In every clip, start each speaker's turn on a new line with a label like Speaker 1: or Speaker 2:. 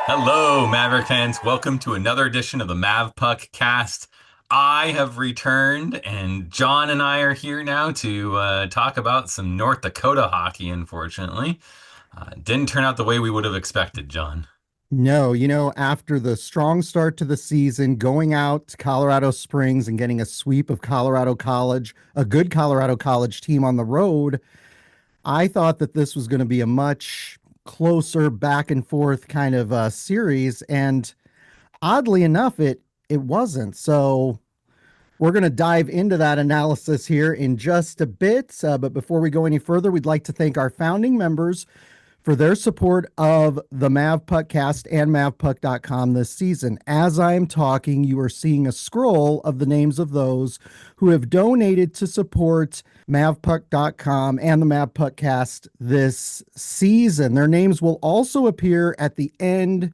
Speaker 1: Hello, Maverick fans. Welcome to another edition of the Mavpuckcast. I have returned, and Jon and I are here now to talk about some North Dakota hockey, unfortunately. Didn't turn out the way we would have expected, Jon.
Speaker 2: No, after the strong start to the season, going out to Colorado Springs and getting a sweep of Colorado College, a good Colorado College team on the road, I thought that this was going to be a much closer back and forth kind of series. And oddly enough, it wasn't. So we're going to dive into that analysis here in just a bit. But before we go any further, we'd like to thank our founding members for their support of the Mavpuckcast and Mavpuck.com this season. As I'm talking, you are seeing a scroll of the names of those who have donated to support Mavpuck.com and the Mavpuckcast this season. Their names will also appear at the end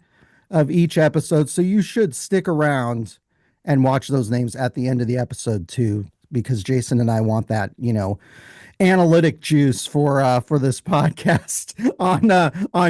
Speaker 2: of each episode, so you should stick around and watch those names at the end of the episode too, because Jason and I want that, analytic juice for this podcast on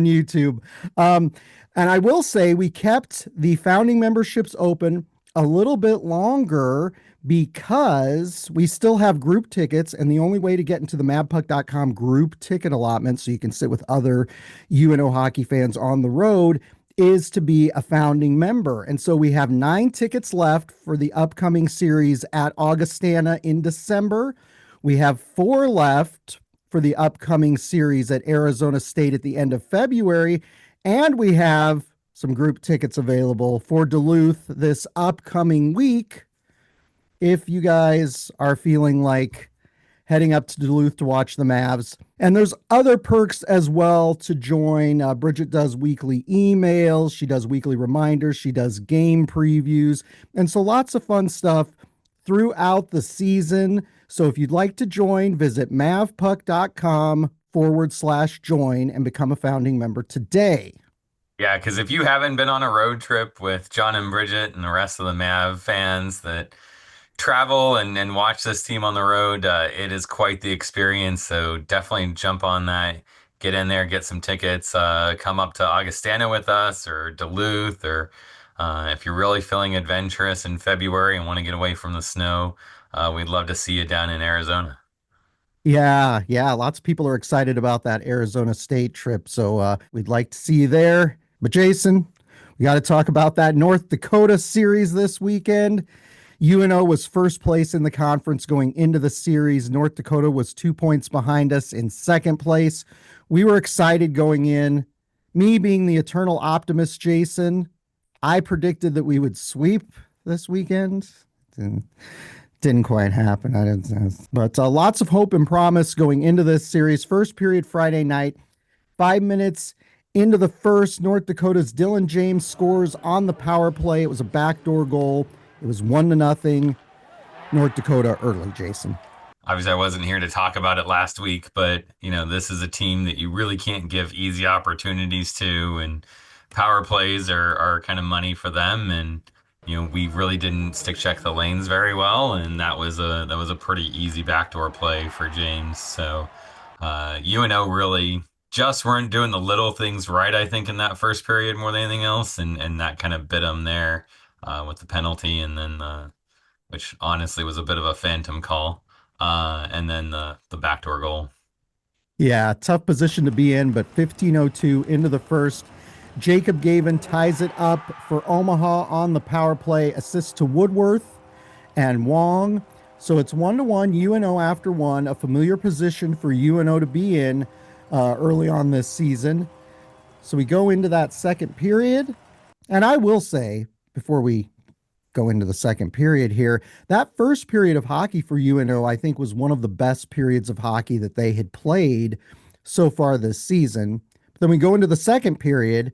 Speaker 2: YouTube. And I will say we kept the founding memberships open a little bit longer because we still have group tickets, and the only way to get into the Mavpuck.com group ticket allotment so you can sit with other UNO hockey fans on the road is to be a founding member. And so we have 9 tickets left for the upcoming series at Augustana in December. We have 4 left for the upcoming series at Arizona State at the end of February. And we have some group tickets available for Duluth this upcoming week. If you guys are feeling like heading up to Duluth to watch the Mavs. And there's other perks as well to join. Bridget does weekly emails. She does weekly reminders. She does game previews. And so lots of fun stuff throughout the season. So if you'd like to join, visit mavpuck.com/join and become a founding member today.
Speaker 1: Yeah, because if you haven't been on a road trip with Jon and Bridget and the rest of the Mav fans that travel and watch this team on the road, it is quite the experience. So definitely jump on that, get in there, get some tickets, come up to Augustana with us or Duluth, or if you're really feeling adventurous in February and want to get away from the snow, we'd love to see you down in Arizona.
Speaker 2: Yeah. Lots of people are excited about that Arizona State trip. So we'd like to see you there. But Jason, we got to talk about that North Dakota series this weekend. UNO was first place in the conference going into the series. North Dakota was 2 points behind us in second place. We were excited going in. Me being the eternal optimist, Jason, I predicted that we would sweep this weekend. Didn't quite happen. But lots of hope and promise going into this series. First period Friday night, 5 minutes into the first, North Dakota's Dylan James scores on the power play. It was a backdoor goal. It was 1-0 North Dakota early, Jason.
Speaker 1: Obviously, I wasn't here to talk about it last week, but, this is a team that you really can't give easy opportunities to, and power plays are kind of money for them. And, we really didn't stick check the lanes very well, and that was a pretty easy backdoor play for James. So UNO really just weren't doing the little things right, I think, in that first period more than anything else, and that kind of bit them there. With the penalty, and then which honestly was a bit of a phantom call, and then the backdoor goal.
Speaker 2: Yeah, tough position to be in, but 15:02 into the first, Jacob Gavin ties it up for Omaha on the power play, assist to Woodworth and Wong. So it's 1-1, UNO after one, a familiar position for UNO to be in early on this season. So we go into that second period, and I will say, before we go into the second period here, that first period of hockey for UNO, I think, was one of the best periods of hockey that they had played so far this season. But then we go into the second period,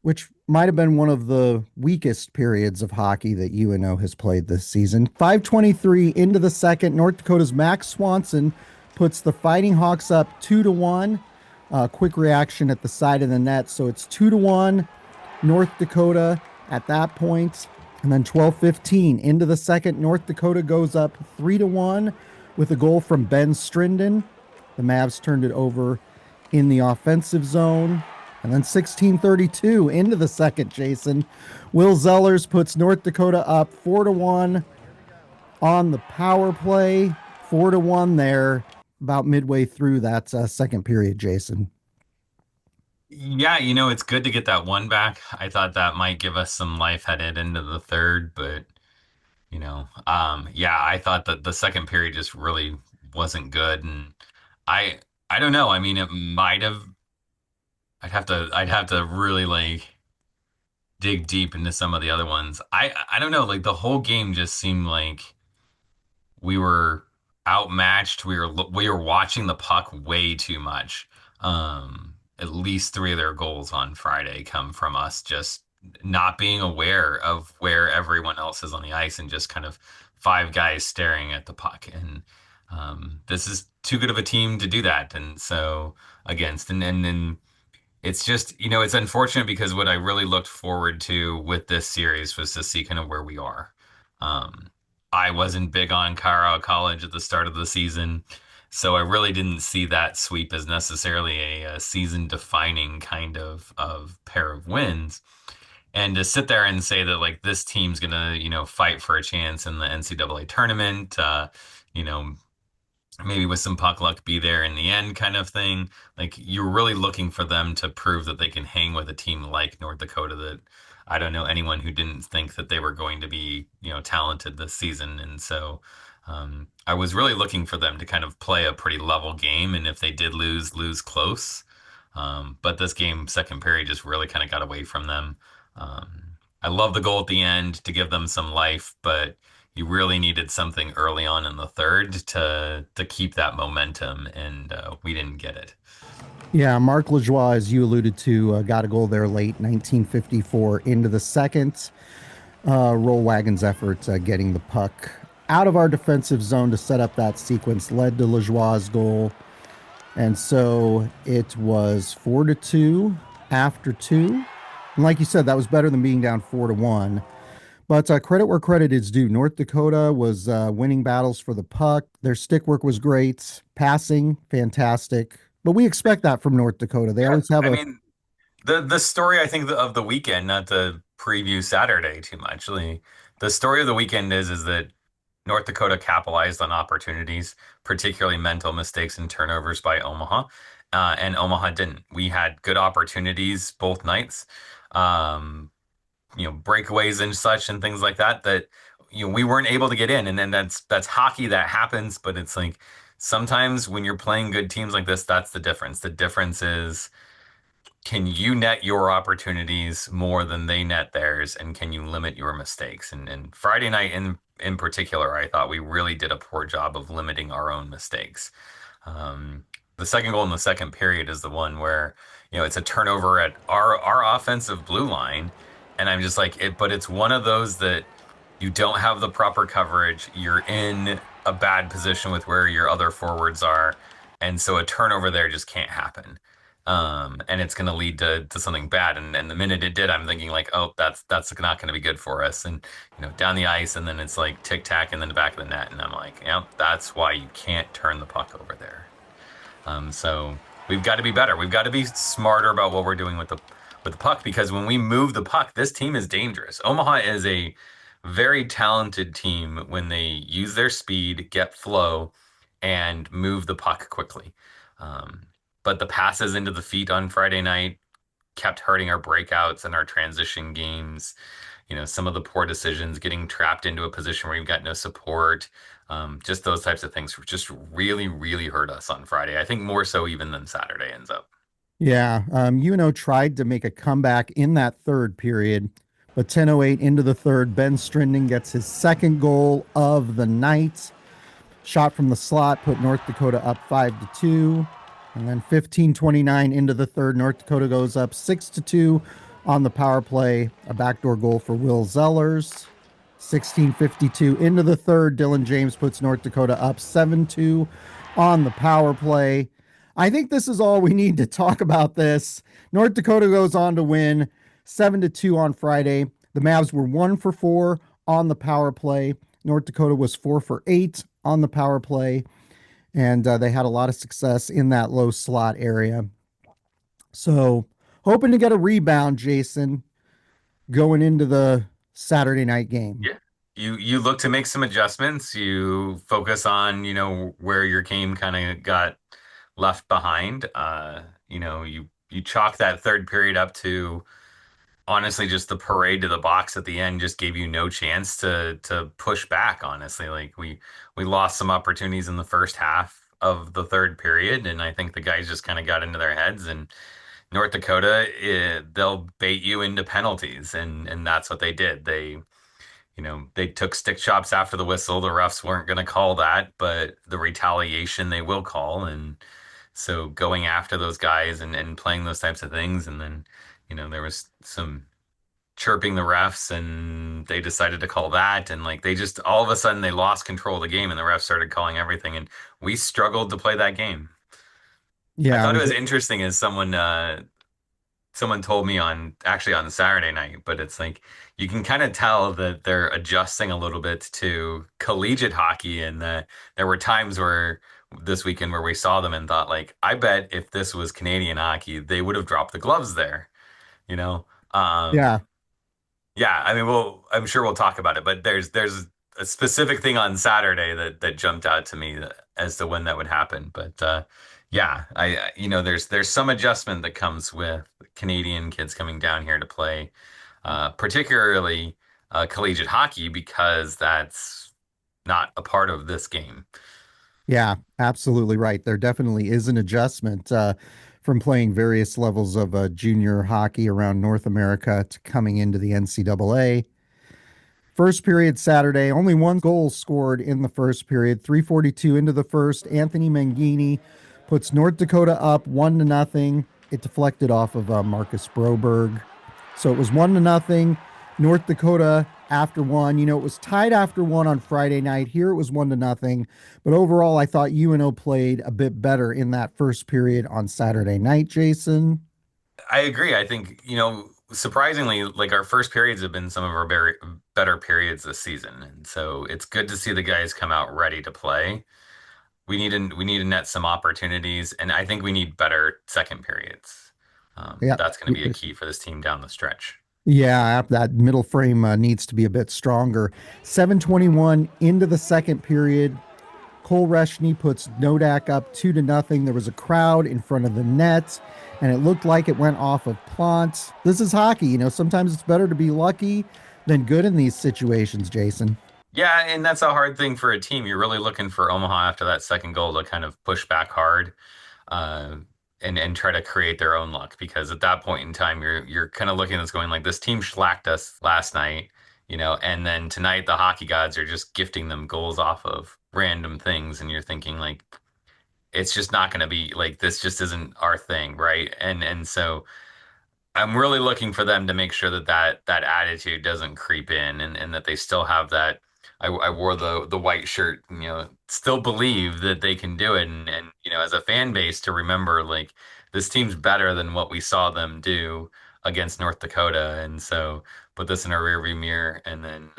Speaker 2: which might have been one of the weakest periods of hockey that UNO has played this season. 5:23 into the second, North Dakota's Max Swanson puts the Fighting Hawks up 2-1. Quick reaction at the side of the net. So it's 2-1 North Dakota at that point. And then 12:15 into the second, North Dakota goes up 3-1 with a goal from Ben Strinden. The Mavs turned it over in the offensive zone. And then 16:32 into the second, Jason. Will Zellers puts North Dakota up 4-1 on the power play. 4-1 there about midway through that second period, Jason.
Speaker 1: Yeah, it's good to get that one back. I thought that might give us some life headed into the third, but yeah, I thought that the second period just really wasn't good, and I I don't know. I mean, it might have. I'd have to really like dig deep into some of the other ones. I don't know. Like the whole game just seemed like we were outmatched. We were watching the puck way too much. At least three of their goals on Friday come from us just not being aware of where everyone else is on the ice and just kind of five guys staring at the puck. And this is too good of a team to do that. And so against and then it's just, it's unfortunate because what I really looked forward to with this series was to see kind of where we are. Um, I wasn't big on Colorado College at the start of the season, so I really didn't see that sweep as necessarily a season defining kind of pair of wins. And to sit there and say that like this team's gonna, fight for a chance in the NCAA tournament, you know, maybe with some puck luck be there in the end kind of thing. Like you're really looking for them to prove that they can hang with a team like North Dakota that I don't know anyone who didn't think that they were going to be, talented this season. And so I was really looking for them to kind of play a pretty level game. And if they did lose close. But this game, second period, just really kind of got away from them. I love the goal at the end to give them some life, but you really needed something early on in the third to keep that momentum, and we didn't get it.
Speaker 2: Yeah, Marc Lajoie, as you alluded to, got a goal there late, 1954 into the second. Roll Wagon's efforts getting the puck out of our defensive zone to set up that sequence led to Lajoie's goal. And so it was 4-2 after two. And like you said, that was better than being down 4-1. But credit where credit is due. North Dakota was winning battles for the puck. Their stick work was great. Passing, fantastic. But we expect that from North Dakota. They
Speaker 1: Yeah,
Speaker 2: always have
Speaker 1: I
Speaker 2: a
Speaker 1: mean the story I think of the weekend, not to preview Saturday too much. The story of the weekend is that North Dakota capitalized on opportunities, particularly mental mistakes and turnovers by Omaha, and Omaha didn't. We had good opportunities both nights. Um, breakaways and such and things like that we weren't able to get in. And then that's hockey, that happens, but it's like sometimes when you're playing good teams like this, that's the difference. The difference is can you net your opportunities more than they net theirs, and can you limit your mistakes? And Friday night in particular, I thought we really did a poor job of limiting our own mistakes. The second goal in the second period is the one where, it's a turnover at our offensive blue line. And I'm just like, but it's one of those that you don't have the proper coverage. You're in a bad position with where your other forwards are. And so a turnover there just can't happen. And it's going to lead to something bad. And the minute it did, I'm thinking like, oh, that's not going to be good for us. And, down the ice, and then it's like tic tac and then the back of the net. And I'm like, that's why you can't turn the puck over there. So we've got to be better. We've got to be smarter about what we're doing with the puck, because when we move the puck, this team is dangerous. Omaha is a very talented team when they use their speed, get flow, and move the puck quickly. But the passes into the feet on Friday night kept hurting our breakouts and our transition games. Some of the poor decisions, getting trapped into a position where you've got no support. Just those types of things just really, really hurt us on Friday. I think more so even than Saturday ends up.
Speaker 2: Yeah, UNO tried to make a comeback in that third period, but 10:08 into the third, Ben Strinden gets his second goal of the night. Shot from the slot put North Dakota up 5-2. And then 15:29 into the third, North Dakota goes up 6-2 on the power play. A backdoor goal for Will Zellers. 16:52 into the third, Dylan James puts North Dakota up 7-2 on the power play. I think this is all we need to talk about this. North Dakota goes on to win 7-2 on Friday. The Mavs were 1 for 4 on the power play. North Dakota was 4 for 8 on the power play, and they had a lot of success in that low slot area. So, hoping to get a rebound, Jason, going into the Saturday night game.
Speaker 1: Yeah. You look to make some adjustments. You focus on, where your game kind of got left behind. You chalk that third period up to honestly just the parade to the box at the end just gave you no chance to push back, honestly. Like we lost some opportunities in the first half of the third period, and I think the guys just kind of got into their heads. And North Dakota, they'll bait you into penalties, and that's what they did. They took stick chops after the whistle. The refs weren't going to call that, but the retaliation they will call. And so going after those guys and playing those types of things. And then, there was some chirping the refs and they decided to call that. And like they just all of a sudden they lost control of the game and the refs started calling everything. And we struggled to play that game. I
Speaker 2: Yeah, it
Speaker 1: thought it
Speaker 2: was
Speaker 1: was interesting as someone told me on Saturday night, but it's like you can kind of tell that they're adjusting a little bit to collegiate hockey, and that there were times where this weekend where we saw them and thought like, I bet if this was Canadian hockey, they would have dropped the gloves there, you know? Um,
Speaker 2: yeah.
Speaker 1: yeah, I mean, I'm sure we'll talk about it, but there's a specific thing on Saturday that jumped out to me as to when that would happen. But yeah, there's some adjustment that comes with Canadian kids coming down here to play, particularly collegiate hockey, because that's not a part of this game.
Speaker 2: Yeah, absolutely right. There definitely is an adjustment from playing various levels of junior hockey around North America to coming into the NCAA. First period Saturday, only one goal scored in the first period. 3:42 into the first, Anthony Mangini puts North Dakota up 1-0. It deflected off of Marcus Broberg. So it was 1-0. North Dakota after one. It was tied after one on Friday night. Here it was 1-0. But overall, I thought UNO played a bit better in that first period on Saturday night, Jason.
Speaker 1: I agree. I think, surprisingly, like our first periods have been some of our better periods this season. And so it's good to see the guys come out ready to play. We need to net some opportunities, and I think we need better second periods.
Speaker 2: Yeah.
Speaker 1: That's going to be a key for this team down the stretch.
Speaker 2: Yeah, that middle frame needs to be a bit stronger. 7:21 into the second period. Cole Reshny puts Nodak up 2-0. There was a crowd in front of the net, and it looked like it went off of Plant. This is hockey. Sometimes it's better to be lucky than good in these situations, Jason.
Speaker 1: Yeah, and that's a hard thing for a team. You're really looking for Omaha after that second goal to kind of push back hard, uh, and try to create their own luck. Because at that point in time, you're kind of looking at this going like this team shellacked us last night, and then tonight the hockey gods are just gifting them goals off of random things, and you're thinking like it's just not going to be like this. Just isn't our thing, right? And so I'm really looking for them to make sure that attitude doesn't creep in, and that they still have that. I wore the white shirt, still believe that they can do it, and as a fan base to remember like this team's better than what we saw them do against North Dakota, and so put this in our rearview mirror and then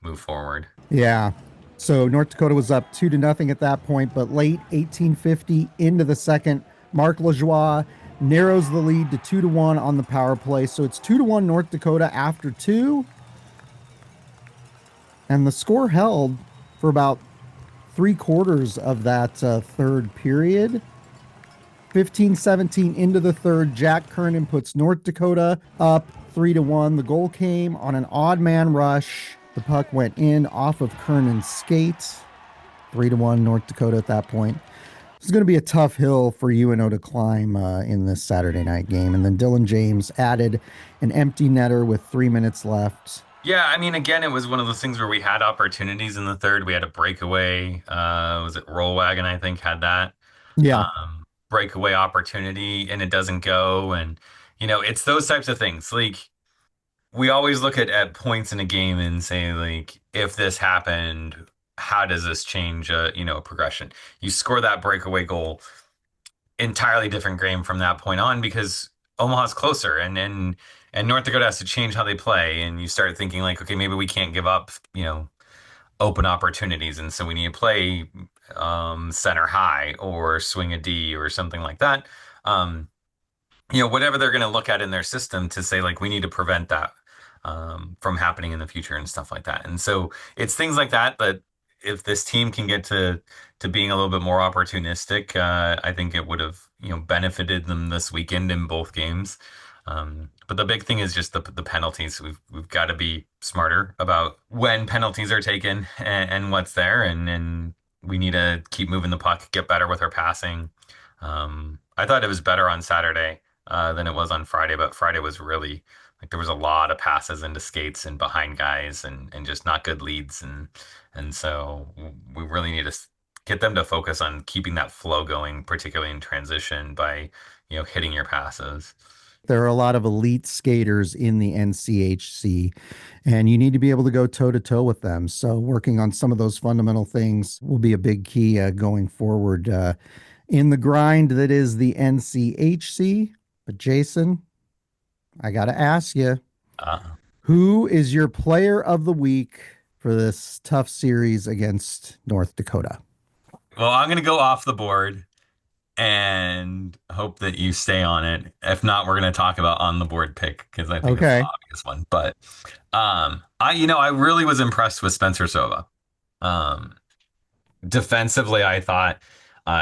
Speaker 1: move forward.
Speaker 2: Yeah. So North Dakota was up 2-0 at that point, but late 1850 into the second, Marc Lajoie narrows the lead to 2-1 on the power play. So it's 2-1 North Dakota after two. And the score held for about three-quarters of that third period. 15-17 into the third, Jack Kernan puts North Dakota up 3-1. The goal came on an odd man rush. The puck went in off of Kernan's skate. 3-1 North Dakota at that point. This is going to be a tough hill for UNO to climb in this Saturday night game. And then Dylan James added an empty netter with 3 minutes left.
Speaker 1: Yeah, I mean, again, it was one of those things where we had opportunities in the third. We had a breakaway. Was it Rollwagon, I think, had that
Speaker 2: Yeah.
Speaker 1: breakaway opportunity, and it doesn't go. And, it's those types of things. Like, we always look at points in a game and say, like, if this happened, how does this change a progression? You score that breakaway goal, entirely different game from that point on because Omaha's closer and North Dakota has to change how they play, and you start thinking like, okay, maybe we can't give up, open opportunities, and so we need to play center high or swing a D or something like that. Um, whatever they're going to look at in their system to say, like, we need to prevent that from happening in the future and stuff like that. And so it's things like that that if this team can get to being a little bit more opportunistic, I think it would have, benefited them this weekend in both games. But the big thing is just the penalties. We've got to be smarter about when penalties are taken and what's there, and we need to keep moving the puck, get better with our passing. I thought it was better on Saturday than it was on Friday, but Friday was really like there was a lot of passes into skates and behind guys and just not good leads and so we really need to get them to focus on keeping that flow going, particularly in transition by hitting your passes.
Speaker 2: There are a lot of elite skaters in the NCHC, and you need to be able to go toe to toe with them. So, working on some of those fundamental things will be a big key going forward in the grind that is the NCHC. But, Jason, I got to ask you,
Speaker 1: Uh,
Speaker 2: who is your player of the week for this tough series against North Dakota?
Speaker 1: well, I'm going to go off the board and hope that you stay on it. If not, we're going to talk about on the board pick because I think it's the
Speaker 2: Okay.
Speaker 1: obvious one. But I really was impressed with Spencer Sova. Um, Defensively, I thought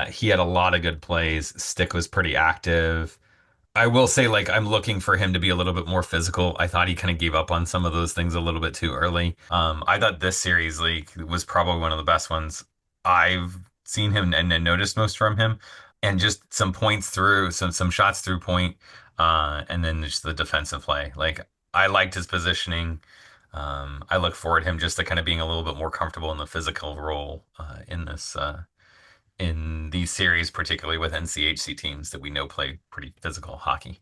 Speaker 1: he had a lot of good plays. Stick was pretty active. I will say, like, I'm looking for him to be a little bit more physical. I thought he kind of gave up on some of those things a little bit too early. I thought this series, like, was probably one of the best ones I've seen him and noticed most from him. And just some points through, some shots through point, and then just the defensive play. Like, I liked his positioning. I look forward to him just to kind of being a little bit more comfortable in the physical role in these series, particularly with NCHC teams that we know play pretty physical hockey.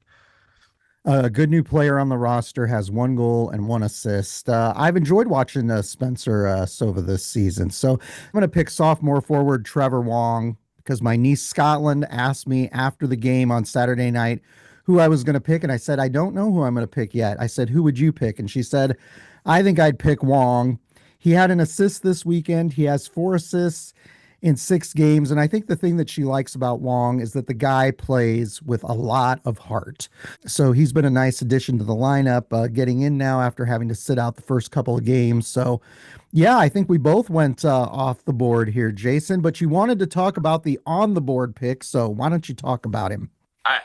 Speaker 2: A good new player on the roster, has 1 goal and 1 assist. I've enjoyed watching Spencer Sova this season. So I'm going to pick sophomore forward Trevor Wong because my niece Scotland asked me after the game on Saturday night who I was going to pick. And I said, I don't know who I'm going to pick yet. I said, who would you pick? And she said, I think I'd pick Wong. He had an assist this weekend. He has 4 assists in 6 games. And I think the thing that she likes about Wong is that the guy plays with a lot of heart. So he's been a nice addition to the lineup, getting in now after having to sit out the first couple of games. So, yeah, I think we both went off the board here, Jason, but you wanted to talk about the on the board pick. So why don't you talk about him?
Speaker 1: I,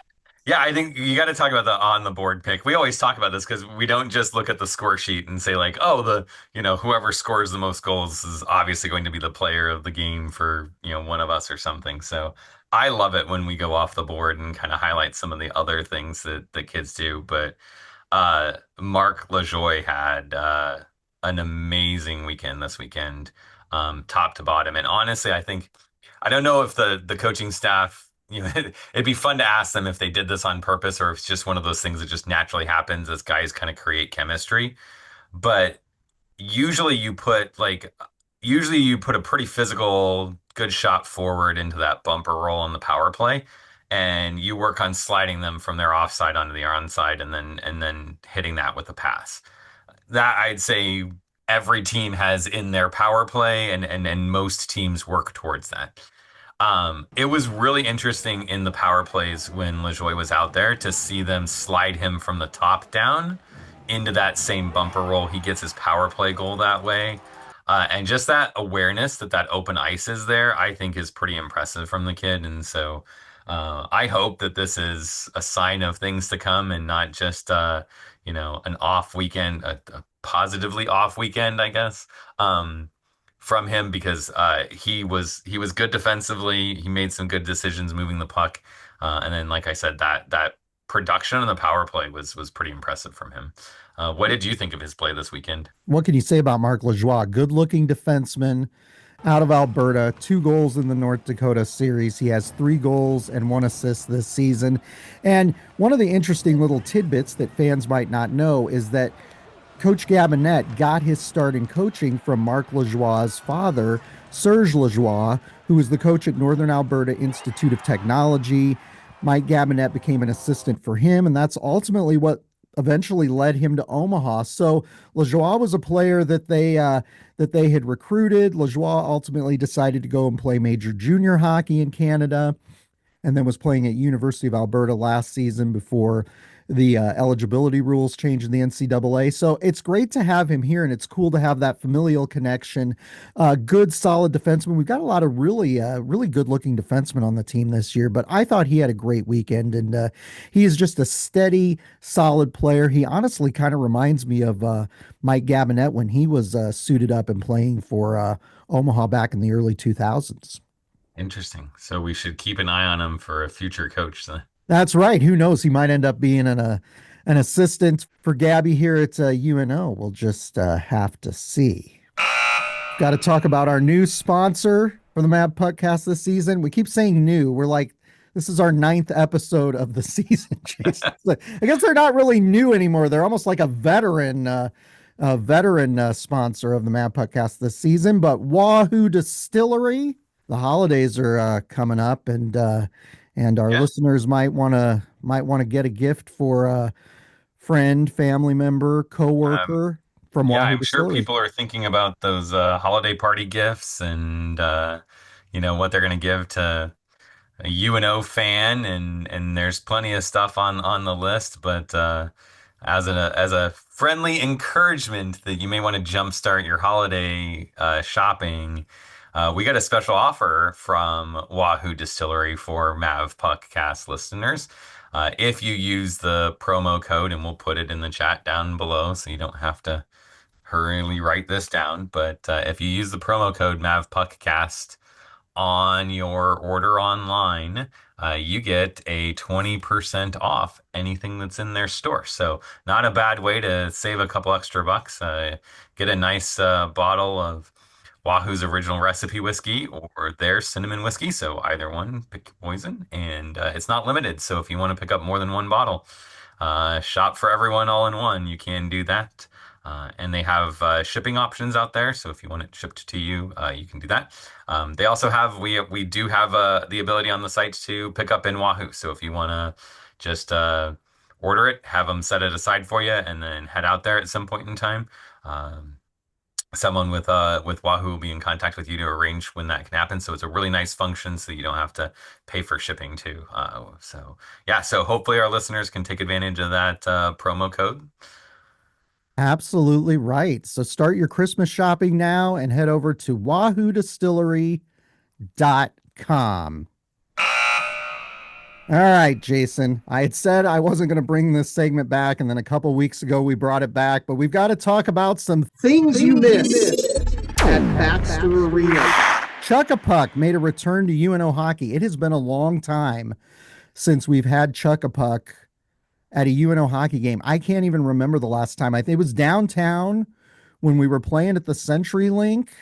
Speaker 1: yeah, I think you got to talk about the on the board pick. We always talk about this because we don't just look at the score sheet and say like, oh, whoever scores the most goals is obviously going to be the player of the game for, one of us or something. So I love it when we go off the board and kind of highlight some of the other things that the kids do. But Marc Lajoie had an amazing weekend this weekend, top to bottom. And honestly, I don't know if the coaching staff, it'd be fun to ask them if they did this on purpose or if it's just one of those things that just naturally happens as guys kind of create chemistry. But usually you put like usually you put a pretty physical good shot forward into that bumper roll on the power play and you work on sliding them from their offside onto the onside and then hitting that with a pass. That I'd say every team has in their power play and most teams work towards that. It was really interesting in the power plays when LaJoie was out there to see them slide him from the top down into that same bumper roll. He gets his power play goal that way. And just that awareness that open ice is there, I think is pretty impressive from the kid. And so I hope that this is a sign of things to come and not just, an off weekend, a positively off weekend, I guess. From him because he was good defensively. He made some good decisions moving the puck, and then like I said, that production on the power play was pretty impressive from him. What did you think of his play this weekend?
Speaker 2: What can you say about Marc Lajoie? Good looking defenseman out of Alberta, 2 goals in the North Dakota series. He has 3 goals and 1 assist this season. And one of the interesting little tidbits that fans might not know is that Coach Gabinette got his start in coaching from Marc Lajoie's father, Serge Lajoie, who was the coach at Northern Alberta Institute of Technology. Mike Gabinette became an assistant for him, and that's ultimately what eventually led him to Omaha. So Lajoie was a player that they had recruited. Lajoie ultimately decided to go and play major junior hockey in Canada, and then was playing at University of Alberta last season before the eligibility rules changed in the NCAA. So it's great to have him here, and it's cool to have that familial connection. Good, solid defenseman. We've got a lot of really good-looking defensemen on the team this year, but I thought he had a great weekend, and he is just a steady, solid player. He honestly kind of reminds me of Mike Gabinet when he was suited up and playing for Omaha back in the early 2000s.
Speaker 1: Interesting. So we should keep an eye on him for a future coach then.
Speaker 2: That's right. Who knows? He might end up being an assistant for Gabby here at UNO. We'll just have to see. Got to talk about our new sponsor for the Mavpuckcast this season. We keep saying new. We're like, this is our 9th episode of the season, Jason. I guess they're not really new anymore. They're almost like a veteran sponsor of the Mavpuckcast this season. But Wahoo Distillery, the holidays are coming up, and our
Speaker 1: Yeah.
Speaker 2: listeners might want to get a gift for a friend, family member,
Speaker 1: Um,
Speaker 2: coworker from
Speaker 1: yeah,
Speaker 2: Wahoo
Speaker 1: I'm sure
Speaker 2: Distillery.
Speaker 1: people are thinking about those holiday party gifts and what they're going to give to a UNO fan, and there's plenty of stuff on the list, but as a friendly encouragement that you may want to jumpstart your holiday shopping, we got a special offer from Wahoo Distillery for Mavpuckcast listeners. If you use the promo code, and we'll put it in the chat down below, so you don't have to hurriedly write this down. But if you use the promo code Mavpuckcast on your order online, you get a 20% off anything that's in their store. So not a bad way to save a couple extra bucks. Get a nice bottle of Wahoo's original recipe whiskey or their cinnamon whiskey. So either one, pick your poison. And it's not limited. So if you want to pick up more than one bottle, shop for everyone all in one, you can do that. And they have shipping options out there. So if you want it shipped to you, you can do that. They also have, we do have the ability on the site to pick up in Wahoo. So if you want to just order it, have them set it aside for you, and then head out there at some point in time. Someone with Wahoo will be in contact with you to arrange when that can happen. So it's a really nice function, so you don't have to pay for shipping too. So yeah, so hopefully our listeners can take advantage of that promo code.
Speaker 2: Absolutely right. So start your Christmas shopping now and head over to wahoodistillery.com. All right, Jason. I had said I wasn't going to bring this segment back, and then a couple weeks ago we brought it back, but we've got to talk about some things you missed at Baxter Arena. Chuck-a-Puck made a return to UNO hockey. It has been a long time since we've had Chuck-a-Puck at a UNO hockey game. I can't even remember the last time. I think it was downtown when we were playing at the Century Link.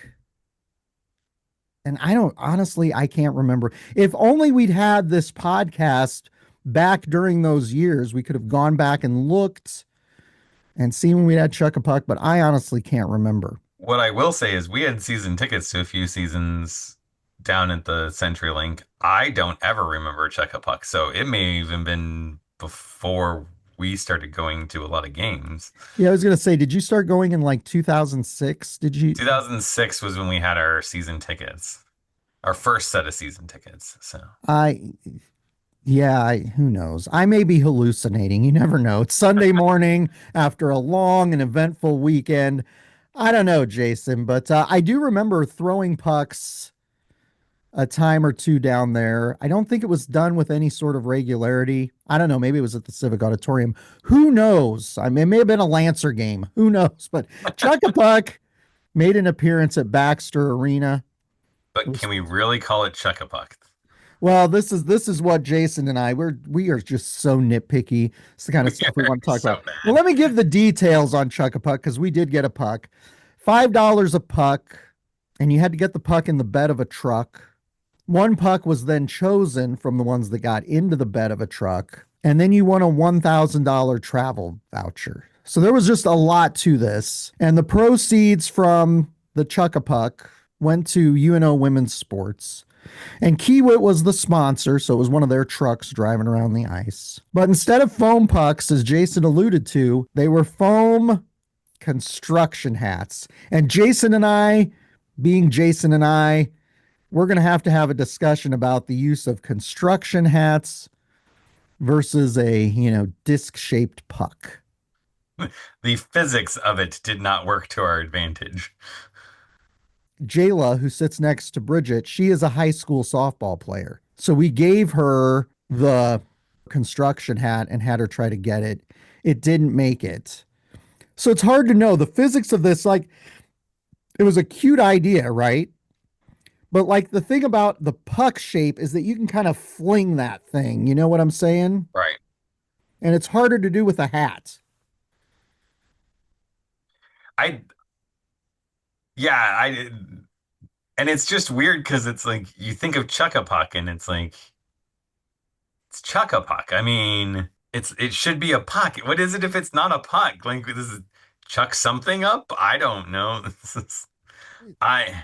Speaker 2: And I can't remember. If only we'd had this podcast back during those years, we could have gone back and looked and seen when we had Chuck-a-Puck, but I honestly can't remember.
Speaker 1: What I will say is we had season tickets to a few seasons down at the CenturyLink. I don't ever remember Check a Puck, so it may have even been before we started going to a lot of games.
Speaker 2: Yeah, I was going to say, did you start going in like 2006? Did you?
Speaker 1: 2006 was when we had our season tickets, our first set of season tickets. So
Speaker 2: I, who knows? I may be hallucinating. You never know. It's Sunday morning after a long and eventful weekend. I don't know, Jason, but I do remember throwing pucks a time or two down there. I don't think it was done with any sort of regularity. I don't know. Maybe it was at the Civic Auditorium. Who knows? I mean, it may have been a Lancer game. Who knows? But Chuck-a-Puck made an appearance at Baxter Arena.
Speaker 1: but can we really call it Check a Puck?
Speaker 2: Well, this is what Jason and we are just so nitpicky. It's the kind of stuff we want to talk
Speaker 1: So
Speaker 2: about. Well, let me give the details on Chuck-a-Puck because we did get a puck. $5 a puck, and you had to get the puck in the bed of a truck. One puck was then chosen from the ones that got into the bed of a truck, and then you won a $1,000 travel voucher. So there was just a lot to this. And the proceeds from the Chuck-a-Puck went to UNO Women's Sports. And Kiewit was the sponsor, so it was one of their trucks driving around the ice. But instead of foam pucks, as Jason alluded to, they were foam construction hats. And Jason and I, being Jason and I, we're going to have a discussion about the use of construction hats versus a, disc shaped puck.
Speaker 1: The physics of it did not work to our advantage.
Speaker 2: Jayla, who sits next to Bridget, she is a high school softball player. So we gave her the construction hat and had her try to get it. It didn't make it. So it's hard to know the physics of this. Like, it was a cute idea, right? But like the thing about the puck shape is that you can kind of fling that thing. You know what I'm saying?
Speaker 1: Right.
Speaker 2: And it's harder to do with a hat.
Speaker 1: I yeah, and it's just weird because it's like you think of chuck a puck and it's like it's chuck a puck. I mean, it should be a puck. What is it if it's not a puck? Like this is chuck something up? I don't know. This is, I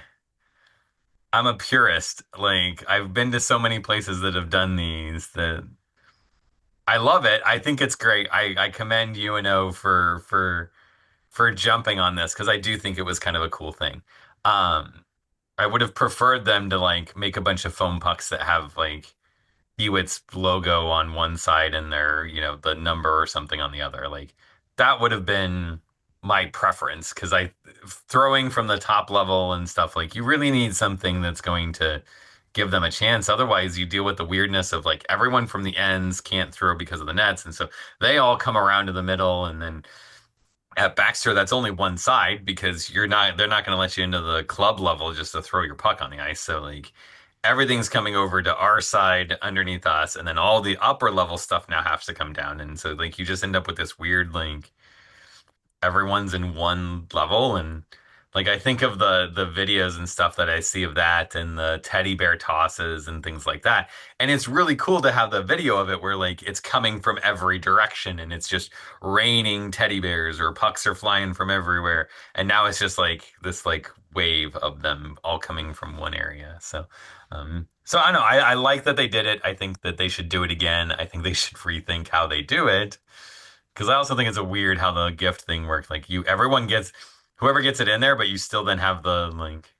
Speaker 1: I'm a purist. Like I've been to so many places that have done these that I love it. I think it's great. I commend UNO for jumping on this because I do think it was kind of a cool thing. I would have preferred them to like make a bunch of foam pucks that have like Hewitt's logo on one side and their, the number or something on the other. Like that would have been my preference because I throwing from the top level and stuff like you really need something that's going to give them a chance. Otherwise, you deal with the weirdness of like everyone from the ends can't throw because of the nets, and so they all come around to the middle, and then at Baxter, that's only one side because they're not going to let you into the club level just to throw your puck on the ice. So like everything's coming over to our side underneath us, and then all the upper level stuff now has to come down. And so like you just end up with this weird like everyone's in one level and like I think of the videos and stuff that I see of that and the teddy bear tosses and things like that. And it's really cool to have the video of it where like it's coming from every direction and it's just raining teddy bears or pucks are flying from everywhere. And now it's just like this like wave of them all coming from one area. So I don't know. I like that they did it. I think that they should do it again. I think they should rethink how they do it. Because I also think it's a weird how the gift thing works. Like everyone gets whoever gets it in there, but you still then have the like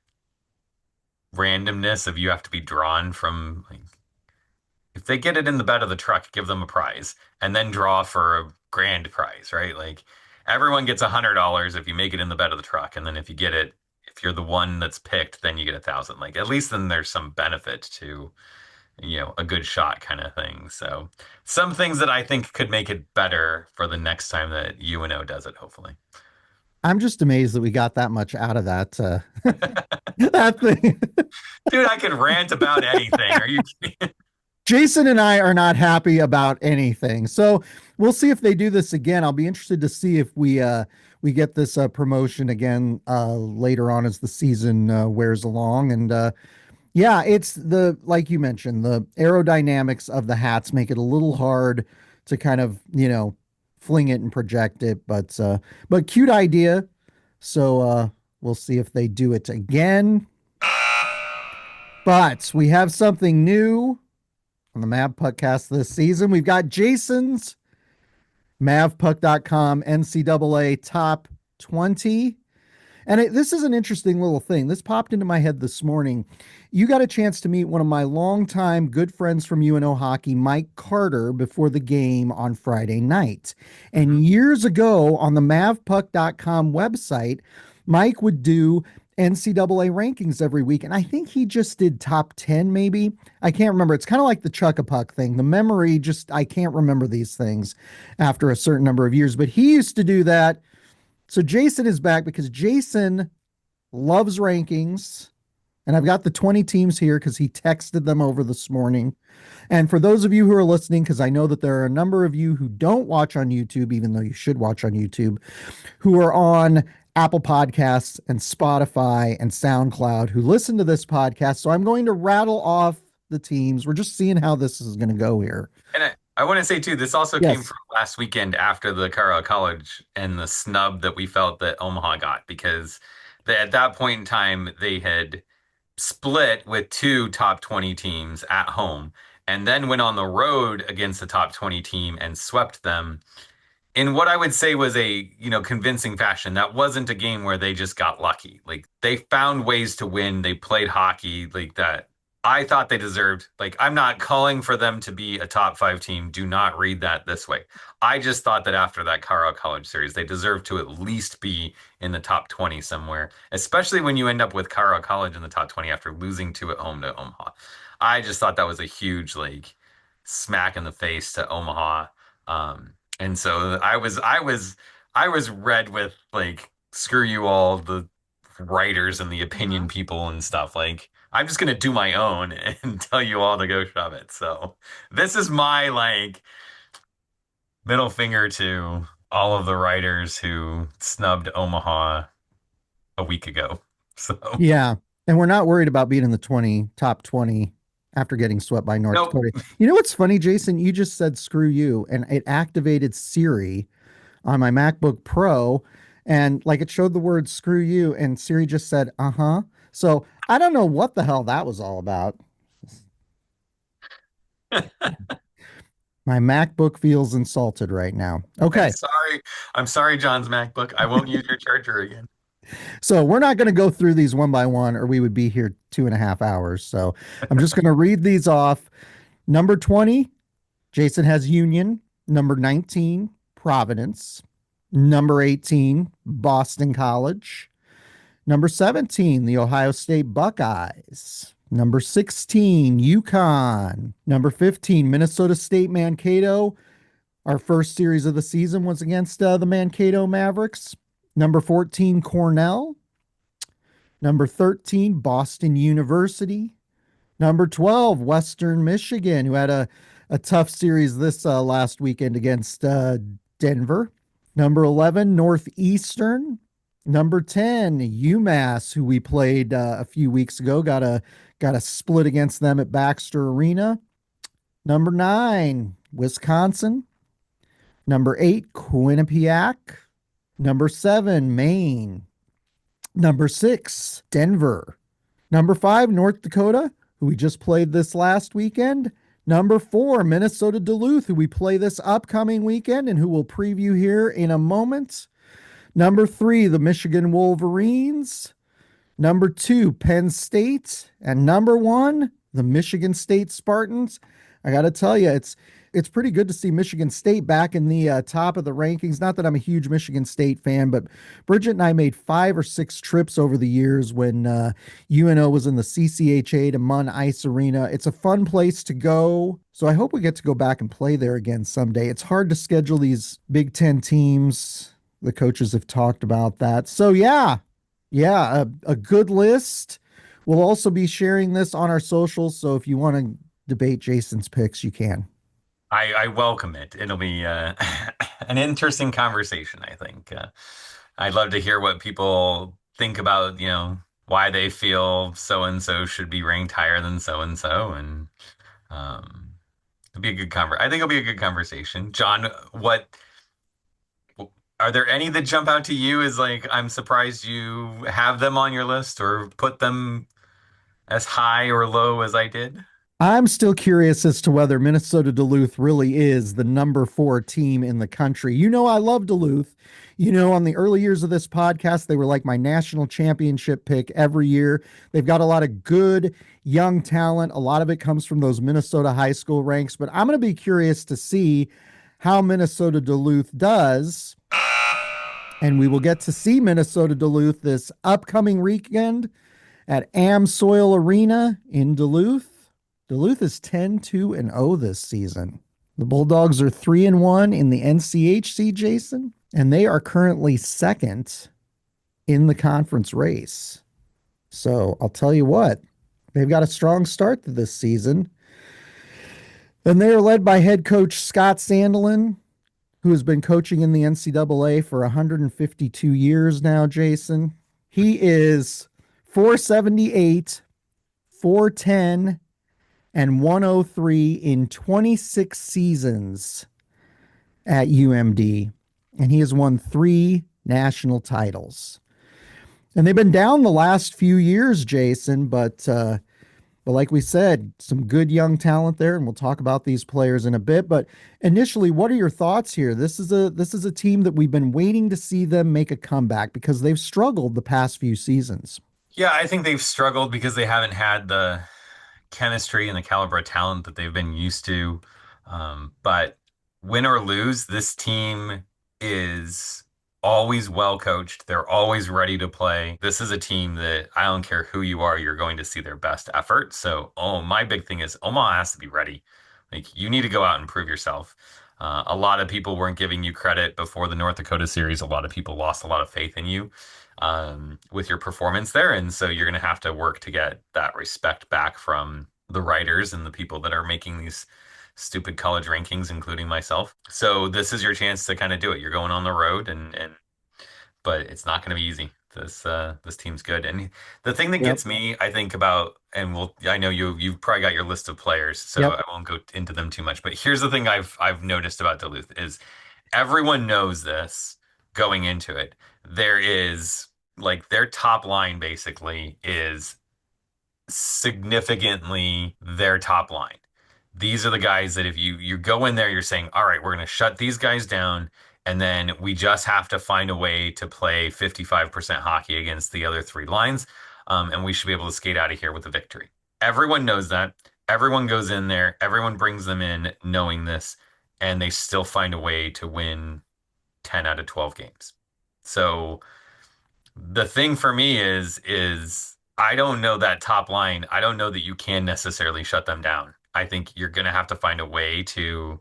Speaker 1: randomness of you have to be drawn from like if they get it in the bed of the truck, give them a prize and then draw for a grand prize, right? Like everyone gets $100 if you make it in the bed of the truck, and then if you get it, if you're the one that's picked, then you get 1,000. Like at least then there's some benefit to a good shot kind of thing. So some things that I think could make it better for the next time that UNO does it, hopefully.
Speaker 2: I'm just amazed that we got that much out of that that thing.
Speaker 1: Dude, I could rant about anything. Are you kidding?
Speaker 2: Jason and I are not happy about anything. So we'll see if they do this again. I'll be interested to see if we get this promotion again later on as the season wears along. And yeah, it's the like you mentioned, the aerodynamics of the hats make it a little hard to kind of, fling it and project it, but cute idea. So we'll see if they do it again. But we have something new on the Mavpuckcast this season. We've got Jason's Mavpuck.com NCAA Top 20. And this is an interesting little thing. This popped into my head this morning. You got a chance to meet one of my longtime good friends from UNO hockey, Mike Carter, before the game on Friday night. And years ago on the Mavpuck.com website, Mike would do NCAA rankings every week. And I think he just did top 10, maybe. I can't remember. It's kind of like the Chuck-a-Puck thing. The memory I can't remember these things after a certain number of years. But he used to do that. So Jason is back because Jason loves rankings. And I've got the 20 teams here because he texted them over this morning. And for those of you who are listening, because I know that there are a number of you who don't watch on YouTube, even though you should watch on YouTube, who are on Apple Podcasts and Spotify and SoundCloud who listen to this podcast. So I'm going to rattle off the teams. We're just seeing how this is going to go here.
Speaker 1: And I want to say too, this also
Speaker 2: Yes.
Speaker 1: came from last weekend after the Carlisle College and the snub that we felt that Omaha got because at that point in time they had split with two top 20 teams at home and then went on the road against the top 20 team and swept them in what I would say was a, convincing fashion. That wasn't a game where they just got lucky. Like they found ways to win. They played hockey like that. I thought they deserved, like, I'm not calling for them to be a top five team. Do not read that this way. I just thought that after that Colorado College series, they deserved to at least be in the top 20 somewhere, especially when you end up with Colorado College in the top 20 after losing two at home to Omaha. I just thought that was a huge, like, smack in the face to Omaha. And so I was read with like screw you all the writers and the opinion people and stuff. Like I'm just gonna do my own and tell you all to go shove it. So this is my like middle finger to all of the writers who snubbed Omaha a week ago. So
Speaker 2: Yeah. And we're not worried about being in the top 20 after getting swept by North
Speaker 1: nope.
Speaker 2: Dakota. You know what's funny, Jason? You just said screw you, and it activated Siri on my MacBook Pro, and like it showed the word screw you, and Siri just said, uh-huh. So I don't know what the hell that was all about. My MacBook feels insulted right now.
Speaker 1: I'm
Speaker 2: Okay.
Speaker 1: sorry. I'm sorry, John's MacBook. I won't use your charger again.
Speaker 2: So we're not going to go through these one by one, or we would be here 2.5 hours. So I'm just going to read these off. Number 20, Jason has Union. Number 19, Providence. Number 18, Boston College. Number 17, the Ohio State Buckeyes. Number 16, UConn. Number 15, Minnesota State Mankato. Our first series of the season was against the Mankato Mavericks. Number 14, Cornell. Number 13, Boston University. Number 12, Western Michigan, who had a tough series this last weekend against Denver. Number 11, Northeastern. Number 10, UMass, who we played a few weeks ago, got a split against them at Baxter Arena. Number 9, Wisconsin. Number 8, Quinnipiac. Number 7, Maine. Number 6, Denver. Number 5, North Dakota, who we just played this last weekend. Number 4, Minnesota Duluth, who we play this upcoming weekend and who we'll preview here in a moment. Number 3, the Michigan Wolverines. Number 2, Penn State. And number 1, the Michigan State Spartans. I got to tell you, it's pretty good to see Michigan State back in the top of the rankings. Not that I'm a huge Michigan State fan, but Bridget and I made 5 or 6 trips over the years when UNO was in the CCHA to Munn Ice Arena. It's a fun place to go. So I hope we get to go back and play there again someday. It's hard to schedule these Big Ten teams. The coaches have talked about that. So yeah, a good list. We'll also be sharing this on our socials. So if you want to debate Jason's picks, you can.
Speaker 1: I welcome it. It'll be an interesting conversation, I think. I'd love to hear what people think about, why they feel so and so should be ranked higher than so and so, and it'll be a good I think it'll be a good conversation. John, what are there any that jump out to you as like I'm surprised you have them on your list or put them as high or low as I did?
Speaker 2: I'm still curious as to whether Minnesota Duluth really is the number 4 team in the country. I love Duluth. On the early years of this podcast, they were like my national championship pick every year. They've got a lot of good young talent. A lot of it comes from those Minnesota high school ranks, but I'm going to be curious to see how Minnesota Duluth does. And we will get to see Minnesota Duluth this upcoming weekend at Amsoil Arena in Duluth. Duluth is 10-2-0 this season. The Bulldogs are 3-1 in the NCHC, Jason, and they are currently second in the conference race. So I'll tell you what, they've got a strong start to this season. And they are led by head coach Scott Sandelin, who has been coaching in the NCAA for 152 years now, Jason. He is 478, 410, and 103 in 26 seasons at UMD, and he has won 3 national titles. And they've been down the last few years, Jason, but like we said, some good young talent there, and we'll talk about these players in a bit. But initially, what are your thoughts here? This is a team that we've been waiting to see them make a comeback because they've struggled the past few seasons.
Speaker 1: Yeah, I think they've struggled because they haven't had the chemistry and the caliber of talent that they've been used to. But win or lose, this team is always well coached. They're always ready to play. This is a team that I don't care who you are, you're going to see their best effort. So, oh, my big thing is Omaha has to be ready. Like you need to go out and prove yourself. A lot of people weren't giving you credit before the North Dakota series. A lot of people lost a lot of faith in you with your performance there. And so you're going to have to work to get that respect back from the writers and the people that are making these stupid college rankings, including myself. So this is your chance to kind of do it. You're going on the road and but it's not going to be easy. This team's good. And the thing that
Speaker 2: Yep.
Speaker 1: gets me, I think about, and I know you've probably got your list of players, so
Speaker 2: Yep.
Speaker 1: I won't go into them too much. But here's the thing I've noticed about Duluth is everyone knows this going into it. There is like their top line basically is significantly their top line. These are the guys that if you go in there, you're saying, all right, we're going to shut these guys down, and then we just have to find a way to play 55% hockey against the other three lines, and we should be able to skate out of here with a victory. Everyone knows that. Everyone goes in there. Everyone brings them in knowing this, and they still find a way to win 10 out of 12 games. So the thing for me is I don't know that top line. I don't know that you can necessarily shut them down. I think you're going to have to find a way to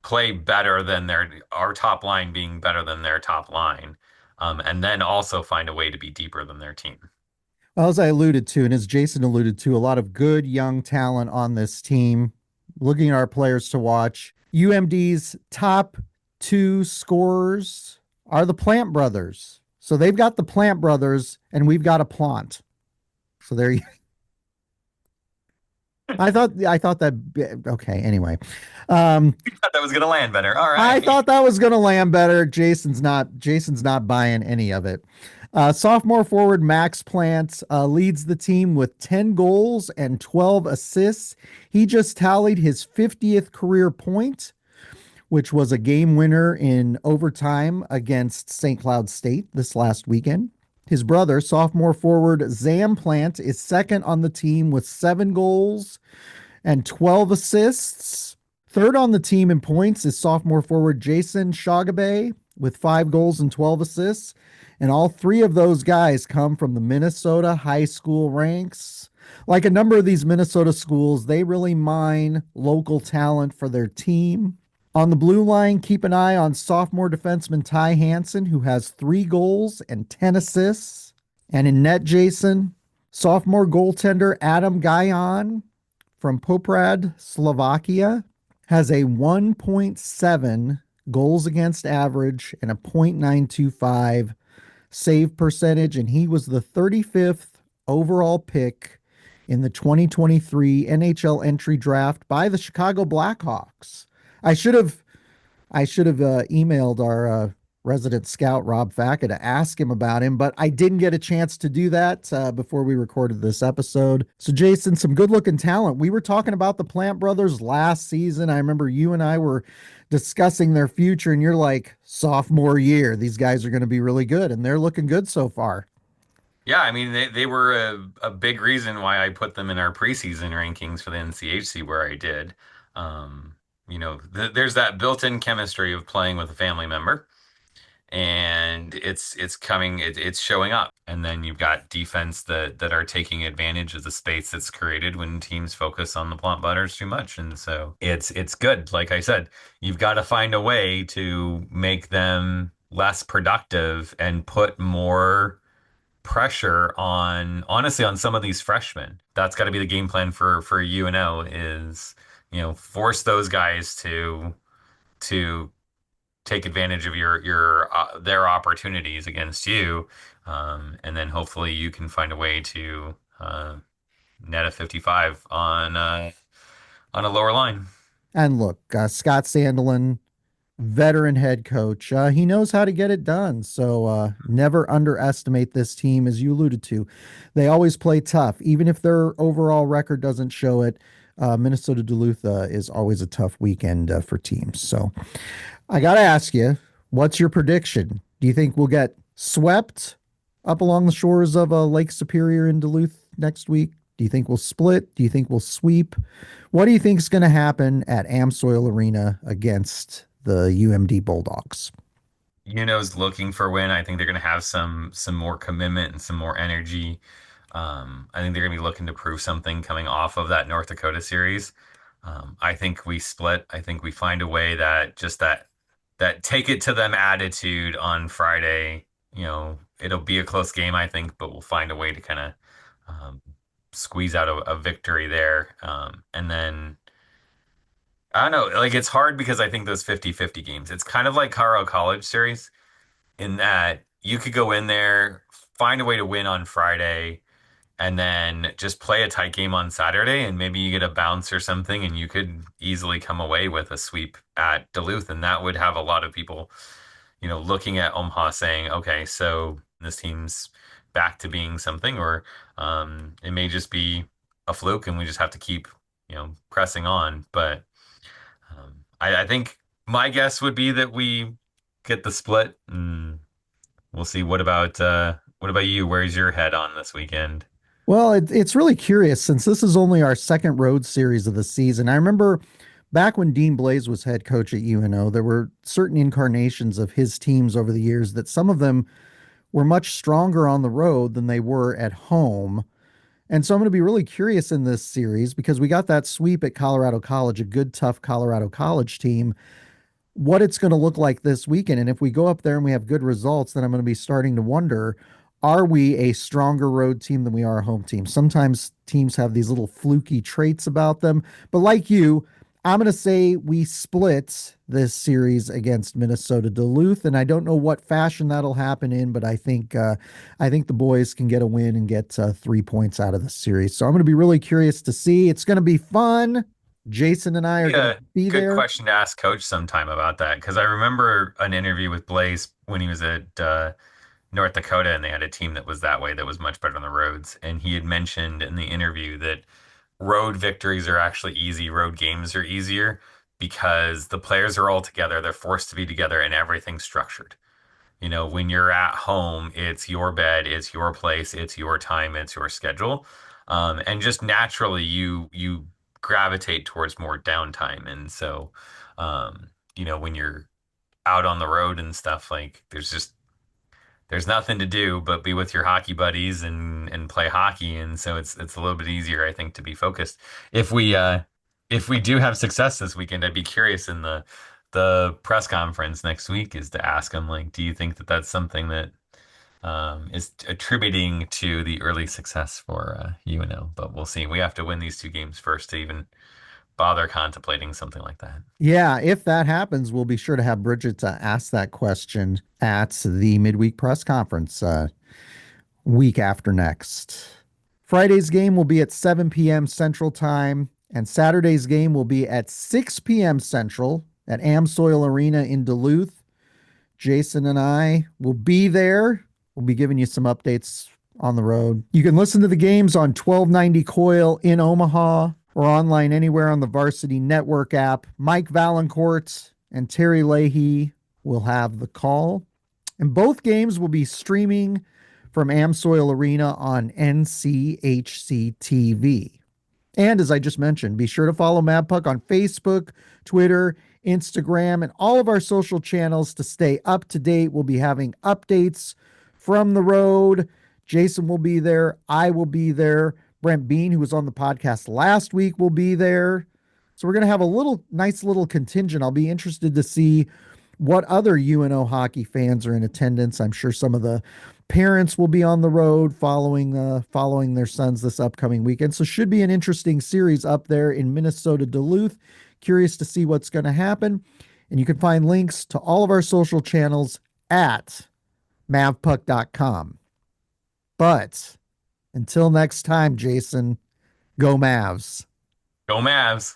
Speaker 1: play better than our top line being better than their top line, and then also find a way to be deeper than their team.
Speaker 2: Well, as I alluded to, and as Jason alluded to, a lot of good young talent on this team. Looking at our players to watch, UMD's top two scorers are the Plant brothers. So they've got the Plant brothers, and we've got a Plant. So there you. I thought that. Okay. Anyway, um,
Speaker 1: Thought that was going to land better. All
Speaker 2: I
Speaker 1: right.
Speaker 2: thought that was going to land better. Jason's not buying any of it. Sophomore forward Max Plant leads the team with 10 goals and 12 assists. He just tallied his 50th career point, which was a game winner in overtime against St. Cloud State this last weekend. His brother, sophomore forward Zam Plant, is second on the team with 7 goals and 12 assists. Third on the team in points is sophomore forward Jason Shagabe with 5 goals and 12 assists. And all three of those guys come from the Minnesota high school ranks. Like a number of these Minnesota schools, they really mine local talent for their team. On the blue line, keep an eye on sophomore defenseman Ty Hansen, who has 3 goals and 10 assists. And in net, Jason, sophomore goaltender Adam Gajan from Poprad, Slovakia, has a 1.7 goals against average and a .925 save percentage, and he was the 35th overall pick in the 2023 NHL entry draft by the Chicago Blackhawks. I should have emailed our resident scout Rob Facka to ask him about him, but I didn't get a chance to do that before we recorded this episode. So, Jason, some good looking talent. We were talking about the Plant brothers last season. I remember you and I were discussing their future, and you're like, sophomore year, these guys are going to be really good, and they're looking good so far.
Speaker 1: Yeah, I mean they were a big reason why I put them in our preseason rankings for the NCHC where I did. Um, there's that built-in chemistry of playing with a family member, and it's showing up. And then you've got defense that are taking advantage of the space that's created when teams focus on the Plant Butters too much. And so it's good. Like I said, you've got to find a way to make them less productive and put more pressure on honestly on some of these freshmen. That's got to be the game plan for UNO is, force those guys to take advantage of your their opportunities against you, and then hopefully you can find a way to net a 55 on a lower line.
Speaker 2: And look, Scott Sandelin, veteran head coach. He knows how to get it done. So never underestimate this team, as you alluded to. They always play tough, even if their overall record doesn't show it. Minnesota Duluth is always a tough weekend for teams. So I got to ask you, what's your prediction? Do you think we'll get swept up along the shores of Lake Superior in Duluth next week? Do you think we'll split? Do you think we'll sweep? What do you think is going to happen at Amsoil Arena against the UMD Bulldogs?
Speaker 1: Is looking for a win. I think they're going to have some more commitment and some more energy. I think they're going to be looking to prove something coming off of that North Dakota series. I think we split. I think we find a way that just that take it to them attitude on Friday. It'll be a close game, I think, but we'll find a way to kind of squeeze out a victory there. And then I don't know, like it's hard because I think those 50-50 games, it's kind of like Colorado College series in that you could go in there, find a way to win on Friday, and then just play a tight game on Saturday, and maybe you get a bounce or something, and you could easily come away with a sweep at Duluth, and that would have a lot of people, looking at Omaha saying, okay, so this team's back to being something, or it may just be a fluke, and we just have to keep, pressing on. But I think my guess would be that we get the split, and we'll see. What about you? Where's your head on this weekend?
Speaker 2: Well, it's really curious since this is only our second road series of the season. I remember back when Dean Blaze was head coach at UNO, there were certain incarnations of his teams over the years that some of them were much stronger on the road than they were at home. And so I'm going to be really curious in this series because we got that sweep at Colorado College, a good, tough Colorado College team, what it's going to look like this weekend. And if we go up there and we have good results, then I'm going to be starting to wonder, are we a stronger road team than we are a home team? Sometimes teams have these little fluky traits about them. But like you, I'm going to say we split this series against Minnesota Duluth, and I don't know what fashion that'll happen in, but I think the boys can get a win and get 3 points out of the series. So I'm going to be really curious to see. It's going to be fun. Jason and I are
Speaker 1: Be
Speaker 2: going to
Speaker 1: a
Speaker 2: be
Speaker 1: good
Speaker 2: there.
Speaker 1: question to ask Coach sometime about that because I remember an interview with Blaze when he was at North Dakota and they had a team that was that way that was much better on the roads. And he had mentioned in the interview that road victories are actually easy, road games are easier because the players are all together, they're forced to be together, and everything's structured. When you're at home, it's your bed, it's your place, it's your time, it's your schedule. And just naturally you gravitate towards more downtime. And so when you're out on the road and stuff, like there's nothing to do but be with your hockey buddies and play hockey. And so it's a little bit easier, I think, to be focused. If we do have success this weekend, I'd be curious in the press conference next week is to ask them, like, do you think that that's something that is attributing to the early success for UNO? But we'll see. We have to win these two games first to even bother contemplating something like that.
Speaker 2: Yeah, if that happens, we'll be sure to have Bridget to ask that question at the midweek press conference week after next. Friday's game will be at 7 p.m. Central Time, and Saturday's game will be at 6 p.m. Central at Amsoil Arena in Duluth. Jason and I will be there. We'll be giving you some updates on the road. You can listen to the games on 1290 Coil in Omaha or online anywhere on the Varsity Network app. Mike Valancourt and Terry Leahy will have the call. And both games will be streaming from Amsoil Arena on NCHC TV. And as I just mentioned, be sure to follow Mavpuck on Facebook, Twitter, Instagram, and all of our social channels to stay up to date. We'll be having updates from the road. Jason will be there. I will be there. Brent Bean, who was on the podcast last week, will be there. So we're going to have a nice little contingent. I'll be interested to see what other UNO hockey fans are in attendance. I'm sure some of the parents will be on the road following their sons this upcoming weekend. So should be an interesting series up there in Minnesota Duluth. Curious to see what's going to happen. And you can find links to all of our social channels at mavpuck.com. But until next time, Jason, go Mavs.
Speaker 1: Go Mavs.